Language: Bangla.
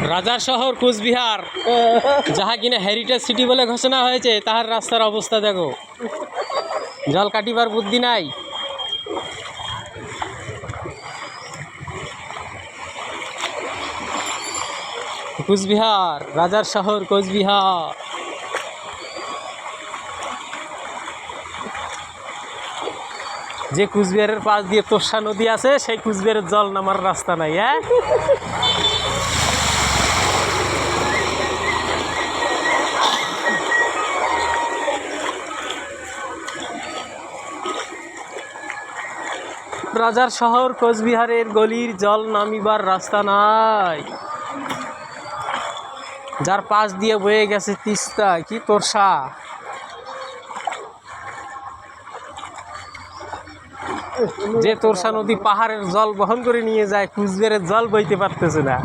রাজার শহর কোচবিহার, যাহা কিনা হেরিটেজ সিটি বলে ঘোষণা হয়েছে, তাহার রাস্তার অবস্থা দেখো। জল কাটিবার বুদ্ধি নাই। কোচবিহার, রাজার শহর কোচবিহার। যে কুচবিহারের পাশ দিয়ে তোষা নদী আছে, সেই কুচবিহারের জল নামার রাস্তা নাই। হ্যাঁ, রাজার শহর কোচবিহারের গলির জল নামিবার রাস্তা নাই। যার পাশ দিয়ে বয়ে গেছে তিস্তা, কি তোরসা। যে তোরসা নদী পাহাড়ের জল বহন করে নিয়ে যায়, কুচবিহারের জল বইতে পারতেছে না।